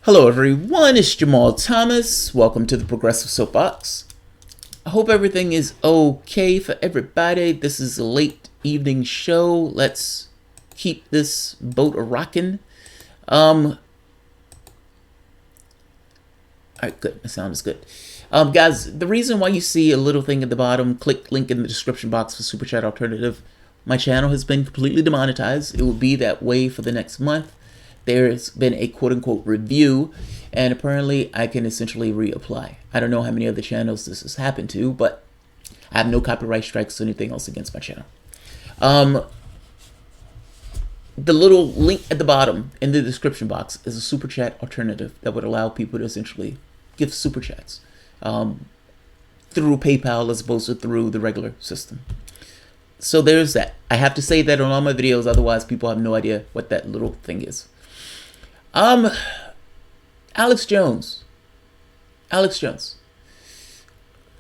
Hello everyone, it's Jamal Thomas. Welcome to the Progressive Soapbox. I hope everything is okay for everybody. This is a late evening show. Let's keep this boat a-rockin'. Alright, good. My sound is good. Guys, the reason why you see a little thing at the bottom, click link in the description box for Super Chat Alternative. My channel has been completely demonetized. It will be that way for the next month. There's been a quote-unquote review, and apparently I can essentially reapply. I don't know how many other channels this has happened to, but I have no copyright strikes or anything else against my channel. The little link at the bottom in the description box is a Super Chat alternative that would allow people to essentially give Super Chats through PayPal as opposed to through the regular system. So there's that. I have to say that on all my videos, otherwise people have no idea what that little thing is. Alex Jones.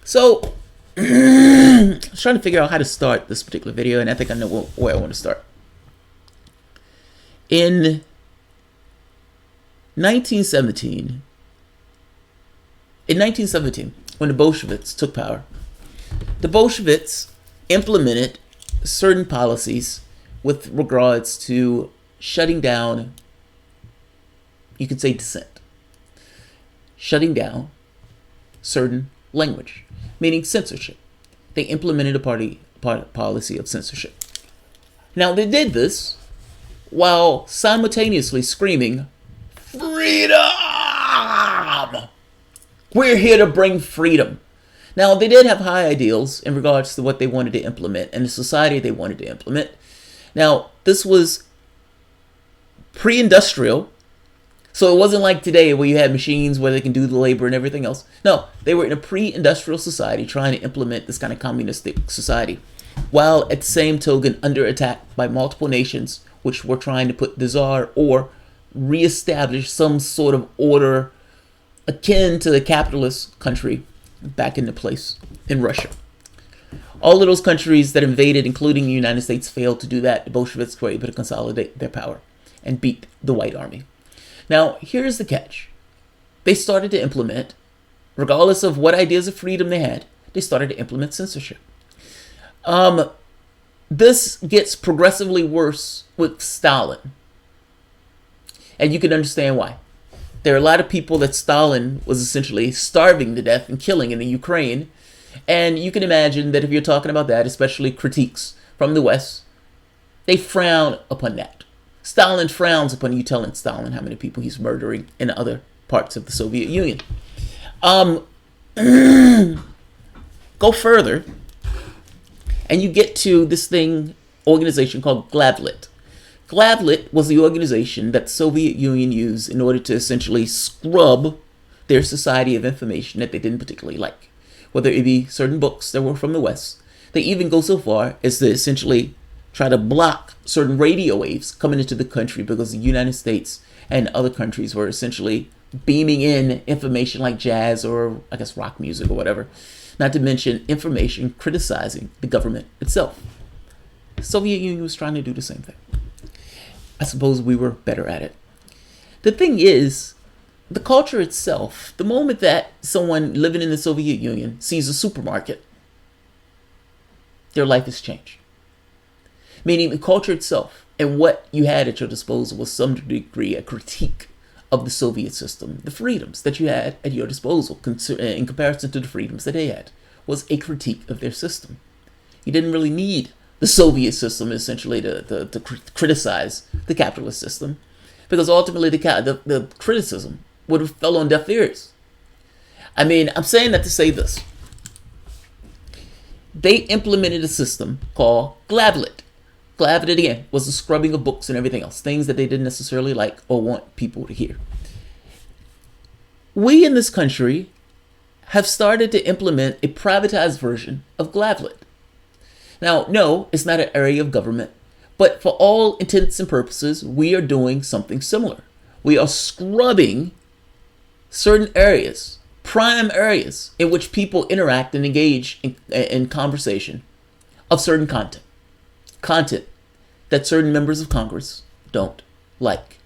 So, I was trying to figure out how to start this particular video, and I think I know where I want to start. In 1917, when the Bolsheviks took power, the Bolsheviks implemented certain policies with regards to shutting down, you could say, dissent. Shutting down certain language, meaning censorship. They implemented a policy of censorship. Now, they did this while simultaneously screaming, "Freedom! We're here to bring freedom." Now, they did have high ideals in regards to what they wanted to implement and the society they wanted to implement. Now, this was pre-industrial. So it wasn't like today where you had machines where they can do the labor and everything else. No, they were in a pre-industrial society trying to implement this kind of communistic society, while at the same token under attack by multiple nations which were trying to put the Tsar or reestablish some sort of order akin to the capitalist country back into place in Russia. All of those countries that invaded, including the United States, failed to do that. The Bolsheviks were able to consolidate their power and beat the White Army. Now, here's the catch. They started to implement, regardless of what ideas of freedom they had, they started to implement censorship. This gets progressively worse with Stalin. And you can understand why. There are a lot of people that Stalin was essentially starving to death and killing in the Ukraine. And you can imagine that if you're talking about that, especially critiques from the West, they frown upon that. Stalin frowns upon you telling Stalin how many people he's murdering in other parts of the Soviet Union. Go further, and you get to this organization called Glavlit. Glavlit was the organization that the Soviet Union used in order to essentially scrub their society of information that they didn't particularly like, whether it be certain books that were from the West. They even go so far as to essentially try to block certain radio waves coming into the country because the United States and other countries were essentially beaming in information like jazz or, I guess, rock music or whatever. Not to mention information criticizing the government itself. The Soviet Union was trying to do the same thing. I suppose we were better at it. The thing is, the culture itself, the moment that someone living in the Soviet Union sees a supermarket, their life has changed. Meaning the culture itself and what you had at your disposal was some degree a critique of the Soviet system. The freedoms that you had at your disposal in comparison to the freedoms that they had was a critique of their system. You didn't really need the Soviet system essentially to criticize the capitalist system, because ultimately the criticism would have fell on deaf ears. I mean, I'm saying that to say this. They implemented a system called Glavlit. Glavlit, again, was the scrubbing of books and everything else, things that they didn't necessarily like or want people to hear. We in this country have started to implement a privatized version of Glavlit. Now, no, it's not an area of government, but for all intents and purposes, we are doing something similar. We are scrubbing certain areas, prime areas, in which people interact and engage in conversation of certain content. Content that certain members of Congress don't like,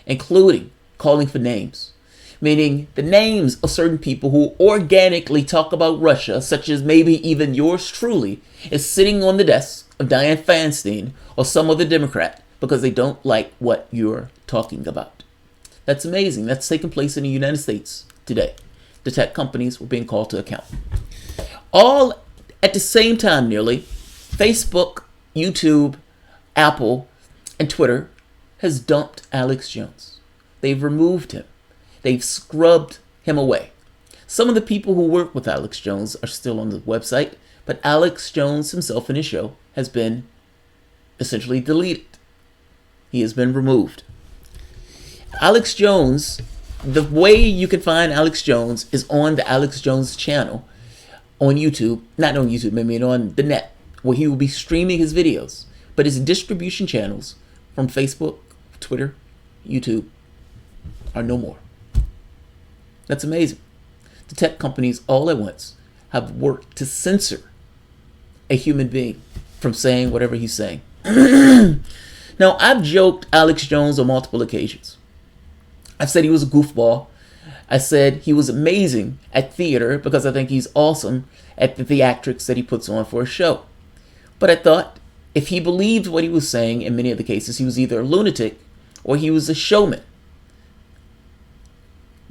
including calling for names. Meaning the names of certain people who organically talk about Russia, such as maybe even yours truly, is sitting on the desk of Dianne Feinstein or some other Democrat because they don't like what you're talking about. That's amazing. That's taking place in the United States today. The tech companies were being called to account. All at the same time, nearly, Facebook, YouTube, Apple, and Twitter has dumped Alex Jones. They've removed him. They've scrubbed him away. Some of the people who work with Alex Jones are still on the website, but Alex Jones himself and his show has been essentially deleted. He has been removed. Alex Jones, the way you can find Alex Jones is on the Alex Jones channel on YouTube, not on YouTube, I mean on the net, where he will be streaming his videos. But his distribution channels from Facebook, Twitter, YouTube are no more. That's amazing. The tech companies all at once have worked to censor a human being from saying whatever he's saying. Now, I've joked Alex Jones on multiple occasions. I've said he was a goofball. I said he was amazing at theater because I think he's awesome at the theatrics that he puts on for a show. But I thought if he believed what he was saying, in many of the cases, he was either a lunatic or he was a showman.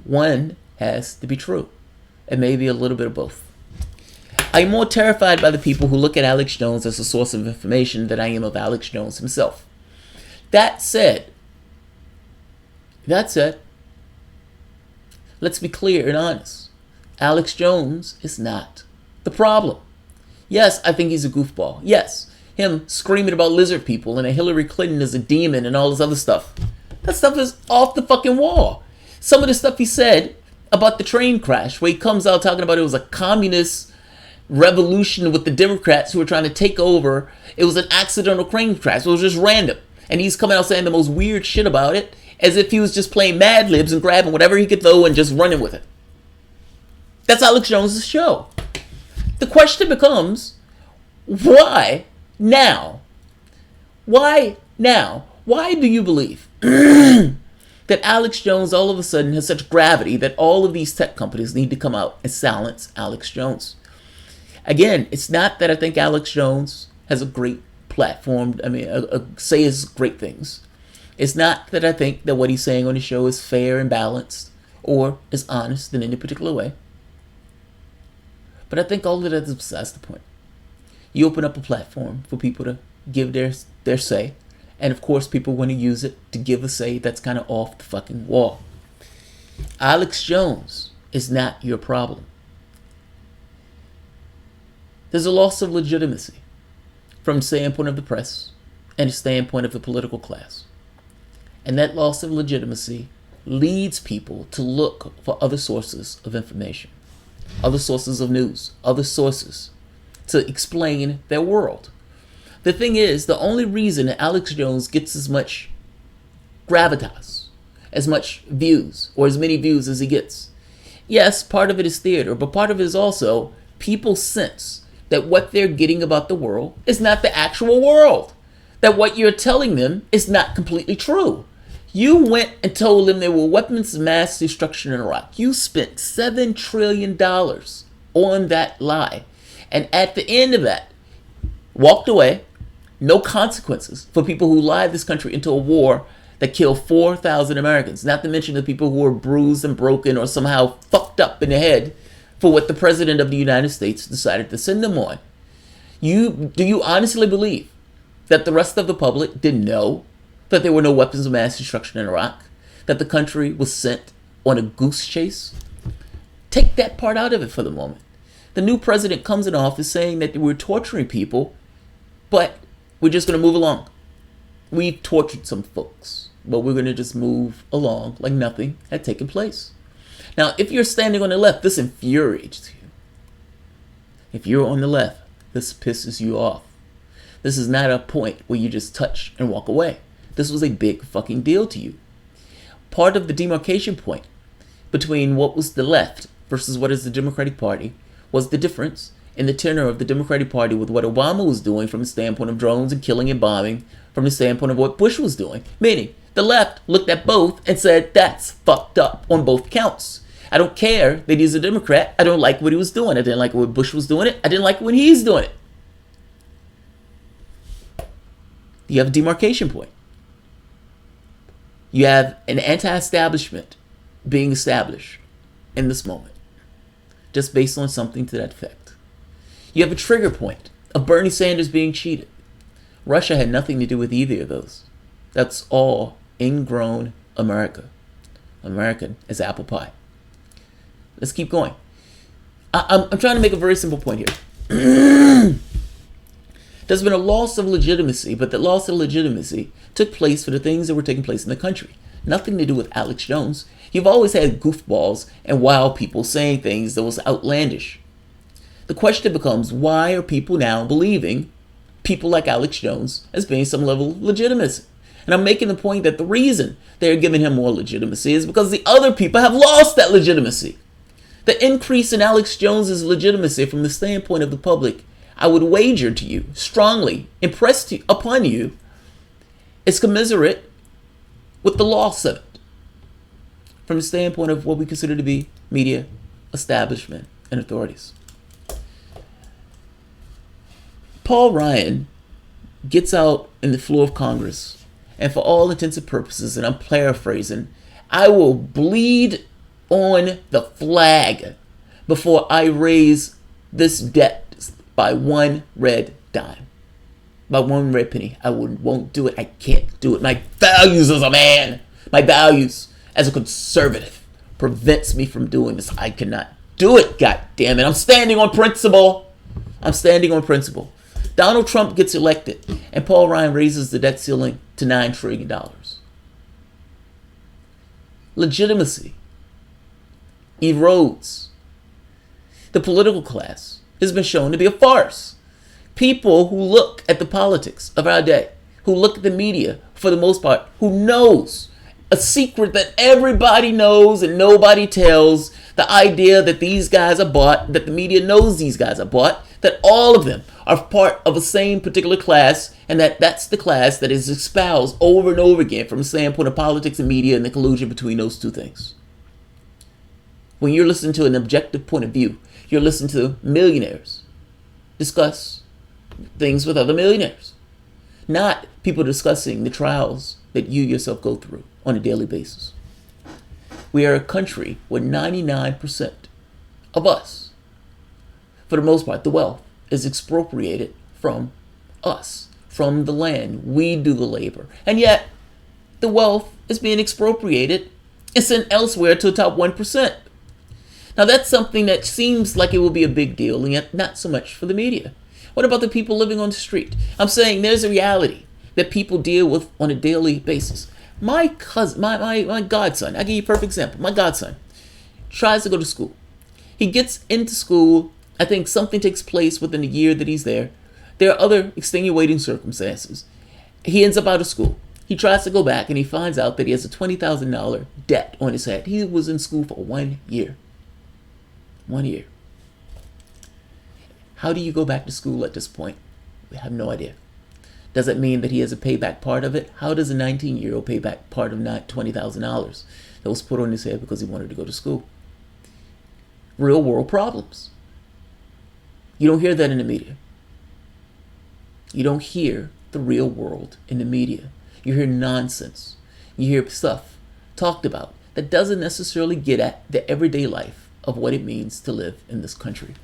One has to be true, and maybe a little bit of both. I'm more terrified by the people who look at Alex Jones as a source of information than I am of Alex Jones himself. That said, let's be clear and honest. Alex Jones is not the problem. Yes, I think he's a goofball. Yes, him screaming about lizard people and that Hillary Clinton is a demon and all this other stuff. That stuff is off the fucking wall. Some of the stuff he said about the train crash, where he comes out talking about it was a communist revolution with the Democrats who were trying to take over. It was an accidental train crash. It was just random. And he's coming out saying the most weird shit about it, as if he was just playing Mad Libs and grabbing whatever he could throw and just running with it. That's Alex Jones' show. The question becomes, why now? Why now? Why do you believe that Alex Jones all of a sudden has such gravity that all of these tech companies need to come out and silence Alex Jones? Again, it's not that I think Alex Jones has a great platform, says great things. It's not that I think that what he's saying on the show is fair and balanced or is honest in any particular way. But I think all of that is besides the point. You open up a platform for people to give their say, and of course people want to use it to give a say that's kind of off the fucking wall. Alex Jones is not your problem. There's a loss of legitimacy from the standpoint of the press and the standpoint of the political class. And that loss of legitimacy leads people to look for other sources of information, other sources of news, other sources to explain their world. The thing is, the only reason that Alex Jones gets as much gravitas, as much views, or as many views as he gets, yes, part of it is theater, but part of it is also people sense that what they're getting about the world is not the actual world. That what you're telling them is not completely true. You went and told them there were weapons of mass destruction in Iraq. You spent $7 trillion on that lie. And at the end of that, walked away, no consequences for people who lied this country into a war that killed 4,000 Americans. Not to mention the people who were bruised and broken or somehow fucked up in the head for what the President of the United States decided to send them on. Do you honestly believe that the rest of the public didn't know that there were no weapons of mass destruction in Iraq? That the country was sent on a goose chase? Take that part out of it for the moment. The new president comes in office saying that we're torturing people, but we're just going to move along. We've tortured some folks, but we're going to just move along like nothing had taken place. Now, if you're standing on the left, this infuriates you. If you're on the left, this pisses you off. This is not a point where you just touch and walk away. This was a big fucking deal to you. Part of the demarcation point between what was the left versus what is the Democratic Party was the difference in the tenor of the Democratic Party with what Obama was doing from the standpoint of drones and killing and bombing, from the standpoint of what Bush was doing. Meaning, The left looked at both and said, that's fucked up on both counts. I don't care that he's a Democrat. I don't like what he was doing. I didn't like when Bush was doing it. I didn't like when he's doing it. You have a demarcation point. You have an anti-establishment being established in this moment, just based on something to that effect. You have a trigger point of Bernie Sanders being cheated. Russia had nothing to do with either of those. That's all ingrown America. American as apple pie. Let's keep going. I'm trying to make a very simple point here. There's been a loss of legitimacy, but the loss of legitimacy took place for the things that were taking place in the country. Nothing to do with Alex Jones. You've always had goofballs and wild people saying things that was outlandish. The question becomes, why are people now believing people like Alex Jones as being some level of legitimacy? And I'm making the point that the reason they're giving him more legitimacy is because the other people have lost that legitimacy. The increase in Alex Jones's legitimacy from the standpoint of the public, I would wager to you, strongly impress upon you, is commiserate with the loss of it from the standpoint of what we consider to be media, establishment, and authorities. Paul Ryan gets out in the floor of Congress, and for all intents and purposes, and I'm paraphrasing, I will bleed on the flag before I raise this debt by one red dime, by one red penny. I won't do it. I can't do it. My values as a man, my values as a conservative prevents me from doing this. I cannot do it, God damn it. I'm standing on principle. I'm standing on principle. Donald Trump gets elected, and Paul Ryan raises the debt ceiling to $9 trillion. Legitimacy erodes. The political class has been shown to be a farce. People who look at the politics of our day, who look at the media for the most part, who knows a secret that everybody knows and nobody tells, the idea that these guys are bought, that the media knows these guys are bought, that all of them are part of the same particular class, and that's the class that is espoused over and over again from the standpoint of politics and media and the collusion between those two things. When you're listening to an objective point of view, you're listening to millionaires discuss things with other millionaires, not people discussing the trials that you yourself go through on a daily basis. We are a country where 99% of us, for the most part, the wealth is expropriated from us, from the land. We do the labor. And yet, the wealth is being expropriated and sent elsewhere to the top 1%. Now, that's something that seems like it will be a big deal, and yet not so much for the media. What about the people living on the street? I'm saying there's a reality that people deal with on a daily basis. My cousin, my godson, I'll give you a perfect example. My godson tries to go to school. He gets into school. I think something takes place within the year that he's there. There are other extenuating circumstances. He ends up out of school. He tries to go back, and he finds out that he has a $20,000 debt on his head. He was in school for 1 year. 1 year. How do you go back to school at this point? We have no idea. Does it mean that he has to pay back part of it? How does a 19-year-old pay back part of $20,000 that was put on his head because he wanted to go to school? Real world problems. You don't hear that in the media. You don't hear the real world in the media. You hear nonsense. You hear stuff talked about that doesn't necessarily get at the everyday life of what it means to live in this country.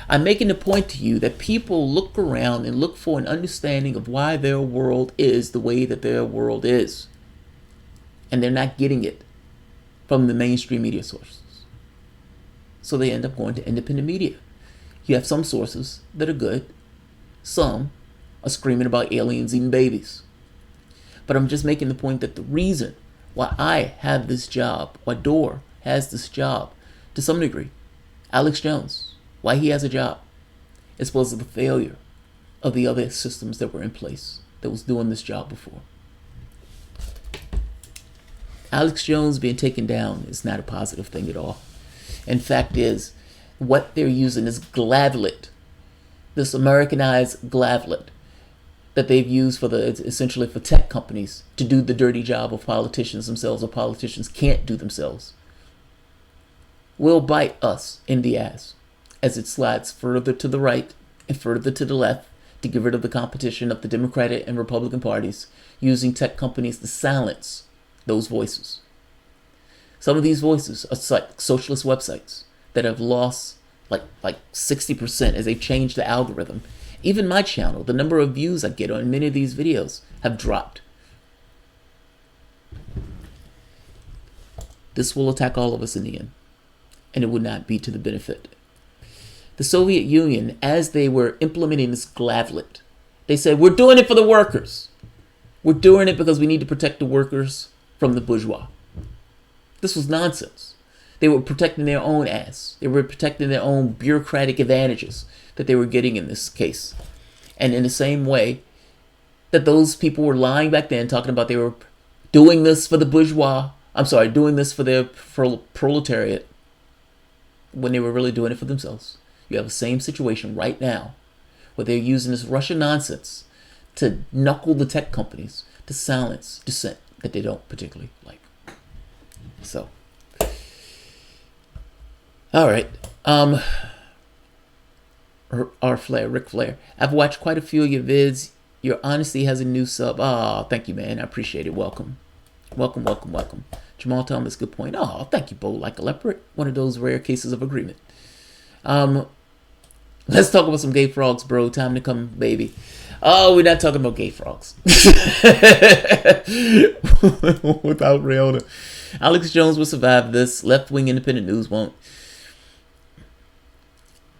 I'm making the point to you that people look around and look for an understanding of why their world is the way that their world is. And they're not getting it from the mainstream media sources. So they end up going to independent media. You have some sources that are good. Some are screaming about aliens eating babies. But I'm just making the point that the reason why I have this job, why Dore has this job, to some degree, Alex Jones, why he has a job, is because of the failure of the other systems that were in place that was doing this job before. Alex Jones being taken down is not a positive thing at all. In fact, is what they're using is Glavlit, this Americanized Glavlit. that they've used for essentially for tech companies to do the dirty job of politicians themselves, or politicians can't do themselves, will bite us in the ass as it slides further to the right and further to the left to get rid of the competition of the Democratic and Republican parties, using tech companies to silence those voices. Some of these voices are like socialist websites that have lost like 60% as they've changed the algorithm. Even my channel, the number of views I get on many of these videos have dropped. This will attack all of us in the end, and it would not be to the benefit. The Soviet Union, as they were implementing this Glavlit, they said, we're doing it for the workers. We're doing it because we need to protect the workers from the bourgeois. This was nonsense. They were protecting their own ass. They were protecting their own bureaucratic advantages that they were getting in this case. And in the same way that those people were lying back then, talking about they were doing this for the bourgeois, doing this for their proletariat, when they were really doing it for themselves. You have the same situation right now where they're using this Russian nonsense to knuckle the tech companies to silence dissent that they don't particularly like. So, all right. Rick Flair. I've watched quite a few of your vids. Your honesty has a new sub. Oh, thank you, man. I appreciate it. Welcome. Jamal Thomas, good point. Oh, thank you, Bo. Like a leopard. One of those rare cases of agreement. Let's talk about some gay frogs, bro. Time to come, baby. Oh, we're not talking about gay frogs. Without Rihanna. Alex Jones will survive this. Left-wing independent news won't.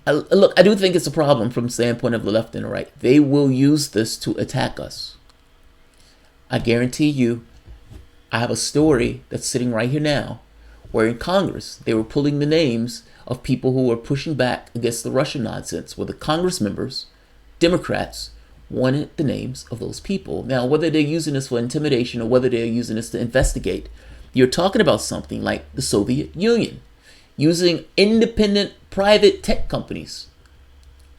Look, I do think it's a problem from the standpoint of the left and the right. They will use this to attack us. I guarantee you, I have a story that's sitting right here now, where in Congress, they were pulling the names of people who were pushing back against the Russian nonsense, where the Congress members, Democrats, wanted the names of those people. Now, whether they're using this for intimidation or whether they're using this to investigate, you're talking about something like the Soviet Union, using independent private tech companies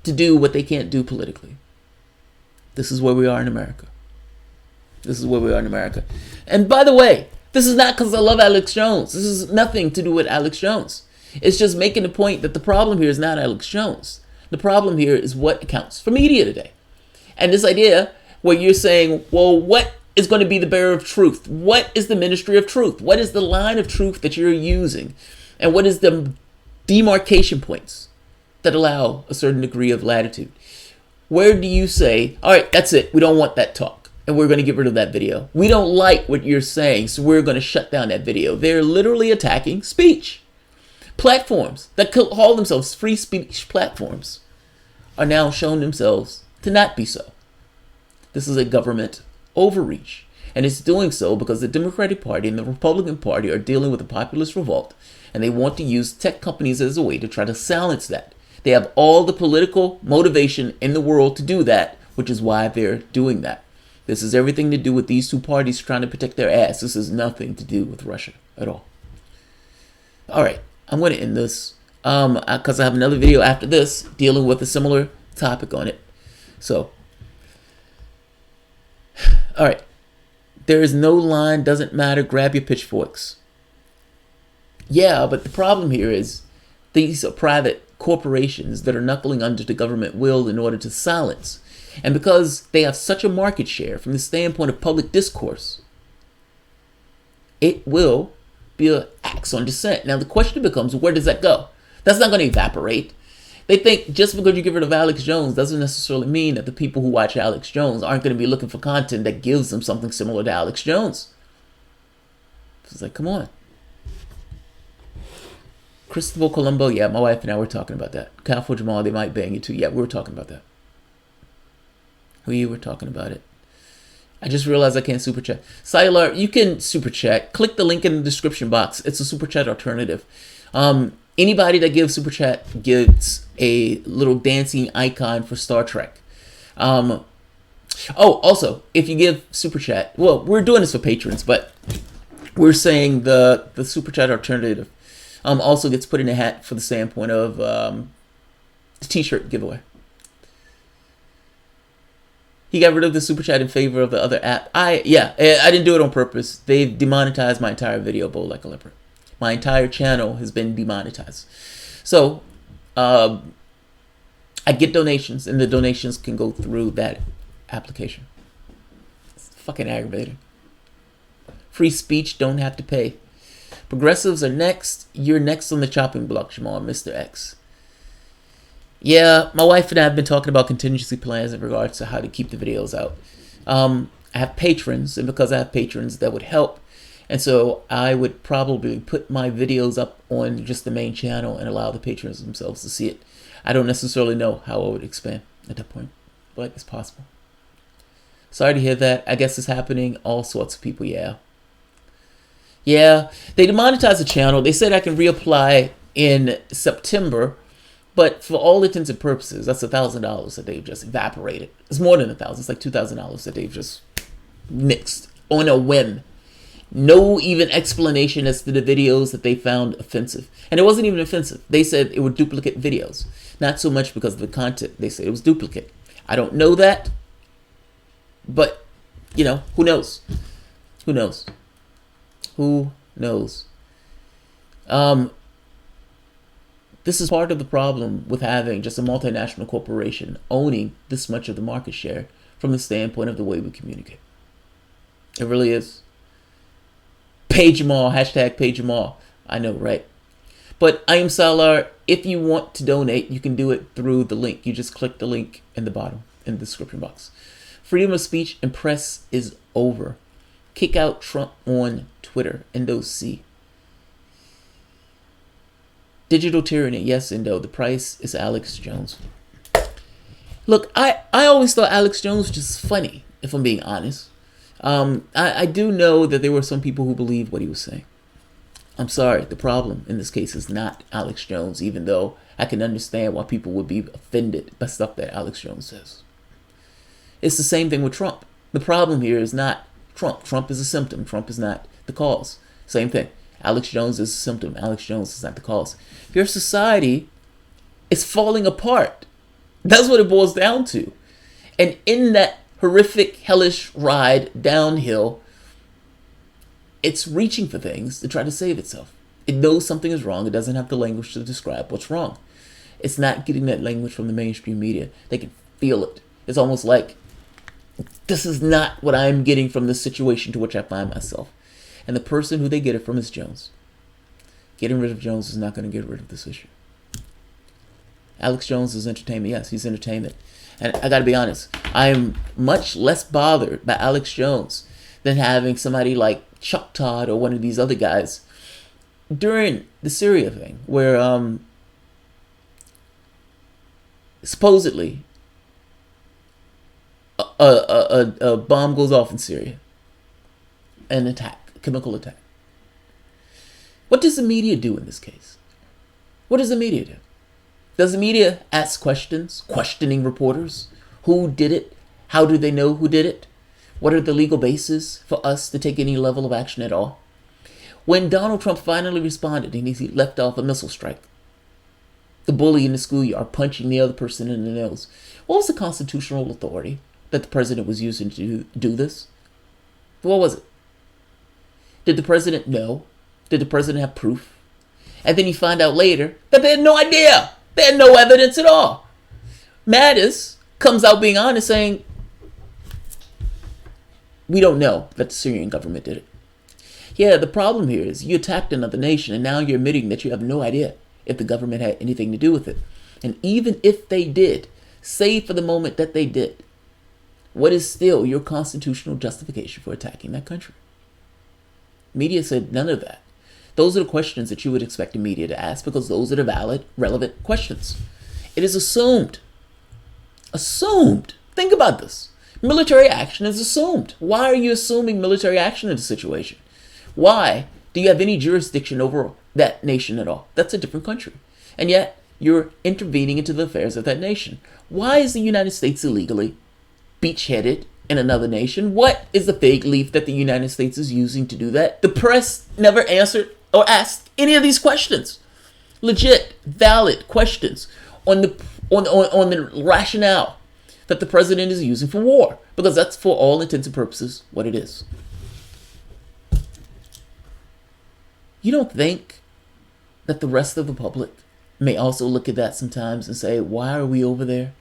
to do what they can't do politically. This is where we are in America. And by the way, this is not because I love Alex Jones. This is nothing to do with Alex Jones. It's just making the point that the problem here is not Alex Jones. The problem here is what accounts for media today. And this idea where you're saying, well, what is going to be the bearer of truth? What is the ministry of truth? What is the line of truth that you're using? And what is the demarcation points that allow a certain degree of latitude? Where do you say, all right, that's it. We don't want that talk, and we're going to get rid of that video. We don't like what you're saying, so we're going to shut down that video. They're literally attacking speech. Platforms that call themselves free speech platforms are now showing themselves to not be so. This is a government overreach, and it's doing so because the Democratic Party and the Republican Party are dealing with a populist revolt, and they want to use tech companies as a way to try to silence that. They have all the political motivation in the world to do that, which is why they're doing that. This is everything to do with these two parties trying to protect their ass. This has nothing to do with Russia at all. All right, I'm going to end this because I have another video after this dealing with a similar topic on it. So, all right. There is no line, doesn't matter, grab your pitchforks. Yeah, but the problem here is these are private corporations that are knuckling under the government will in order to silence. And because they have such a market share from the standpoint of public discourse, it will be an axe on dissent. Now the question becomes, where does that go? That's not going to evaporate. They think just because you get rid of Alex Jones doesn't necessarily mean that the people who watch Alex Jones aren't going to be looking for content that gives them something similar to Alex Jones. It's like, come on. Christopher Colombo, yeah, my wife and I were talking about that. Calfo Jamal, they might bang you too. Yeah, we were talking about that. We were talking about it. I just realized I can't super chat. Cellular, you can super chat. Click the link in the description box. It's a super chat alternative. Anybody that gives super chat gets a little dancing icon for Star Trek. Oh, also, if you give super chat, well, we're doing this for patrons, but we're saying the super chat alternative also gets put in a hat for the standpoint of the t-shirt giveaway. He got rid of the super chat in favor of the other app. I didn't do it on purpose. They've demonetized my entire video, Bowl Like a Leopard. My entire channel has been demonetized. So, I get donations, and the donations can go through that application. It's fucking aggravating. Free speech, don't have to pay. Progressives are next. You're next on the chopping block, Jamal, Mr. X. Yeah, my wife and I have been talking about contingency plans in regards to how to keep the videos out. I have patrons, and because I have patrons, that would help. And so I would probably put my videos up on just the main channel and allow the patrons themselves to see it. I don't necessarily know how I would expand at that point, but it's possible. Sorry to hear that. I guess it's happening. All sorts of people, yeah. Yeah, they demonetized the channel. They said I can reapply in September. But for all intents and purposes, that's $1,000 that they've just evaporated. It's more than $1,000. It's like $2,000 that they've just nixed on a whim. No even explanation as to the videos that they found offensive. And it wasn't even offensive. They said it were duplicate videos. Not so much because of the content. They said it was duplicate. I don't know that. But, you know, who knows? Who knows? Who knows? This is part of the problem with having just a multinational corporation owning this much of the market share from the standpoint of the way we communicate. It really is. Pay Jamal, hashtag pay Jamal. I know, right? But I am Salar. If you want to donate, you can do it through the link. You just click the link in the bottom, in the description box. Freedom of speech and press is over. Kick out Trump on Twitter. Endo C. Digital tyranny. Yes, Indo. The price is Alex Jones. Look, I always thought Alex Jones was just funny, if I'm being honest. I do know that there were some people who believed what he was saying. I'm sorry. The problem in this case is not Alex Jones, even though I can understand why people would be offended by stuff that Alex Jones says. It's the same thing with Trump. The problem here is not Trump. Trump is a symptom. Trump is not the cause. Same thing. Alex Jones is a symptom. Alex Jones is not the cause. Your society is falling apart. That's what it boils down to. And in that horrific, hellish ride downhill, it's reaching for things to try to save itself. It knows something is wrong. It doesn't have the language to describe what's wrong. It's not getting that language from the mainstream media. They can feel it. It's almost like, this is not what I'm getting from the situation to which I find myself. And the person who they get it from is Jones. Getting rid of Jones is not going to get rid of this issue. Alex Jones is entertainment. Yes, he's entertainment. And I got to be honest, I am much less bothered by Alex Jones than having somebody like Chuck Todd or one of these other guys during the Syria thing, where supposedly a bomb goes off in Syria. An attack. Chemical attack. What does the media do in this case? What does the media do? Does the media ask questions, questioning reporters? Who did it? How do they know who did it? What are the legal bases for us to take any level of action at all? When Donald Trump finally responded and he left off a missile strike, the bully in the schoolyard punching the other person in the nose, what was the constitutional authority that the president was using to do this? What was it? Did the president know? Did the president have proof? And then you find out later that they had no idea. They had no evidence at all. Mattis comes out being honest saying, we don't know that the Syrian government did it. Yeah, the problem here is you attacked another nation and now you're admitting that you have no idea if the government had anything to do with it. And even if they did, say for the moment that they did, what is still your constitutional justification for attacking that country? Media said none of that. Those are the questions that you would expect the media to ask because those are the valid, relevant questions. It is assumed. Assumed. Think about this. Military action is assumed. Why are you assuming military action in this situation? Why do you have any jurisdiction over that nation at all? That's a different country. And yet, you're intervening into the affairs of that nation. Why is the United States illegally beachheaded in another nation? What is the fig leaf that the United States is using to do that? The press never answered or asked any of these questions. Legit, valid questions on the rationale that the president is using for war. Because that's, for all intents and purposes, what it is. You don't think that the rest of the public may also look at that sometimes and say, why are we over there?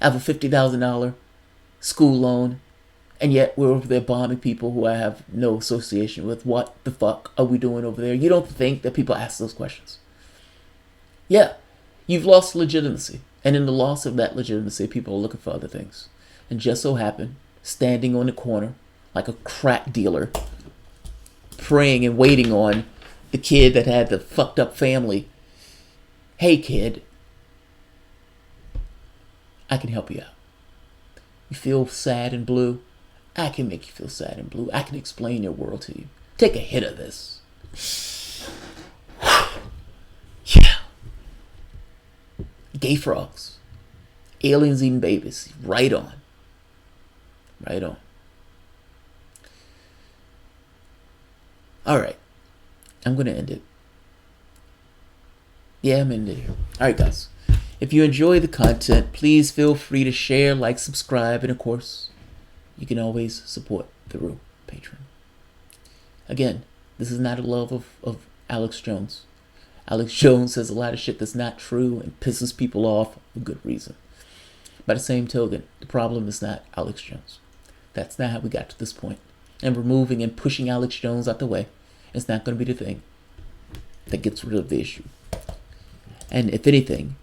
I have a $50,000 school loan, and yet we're over there bombing people who I have no association with. What the fuck are we doing over there? You don't think that people ask those questions? Yeah, you've lost legitimacy. And in the loss of that legitimacy, people are looking for other things. And just so happen, standing on the corner like a crack dealer, praying and waiting on the kid that had the fucked up family. Hey kid, I can help you out. You feel sad and blue? I can make you feel sad and blue. I can explain your world to you. Take a hit of this. Yeah. Gay frogs. Aliens eating babies. Right on. Right on. Alright. I'm going to end it. Yeah, I'm ending it here. Alright, guys. If you enjoy the content, please feel free to share, like, subscribe, and of course, you can always support through Patreon. Again, this is not a love of Alex Jones. Alex Jones says a lot of shit that's not true and pisses people off for good reason. By the same token, the problem is not Alex Jones. That's not how we got to this point. And removing and pushing Alex Jones out the way is not going to be the thing that gets rid of the issue. And if anything,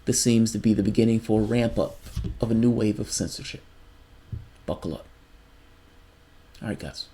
this seems to be the beginning for a ramp up of a new wave of censorship. Buckle up. All right, guys.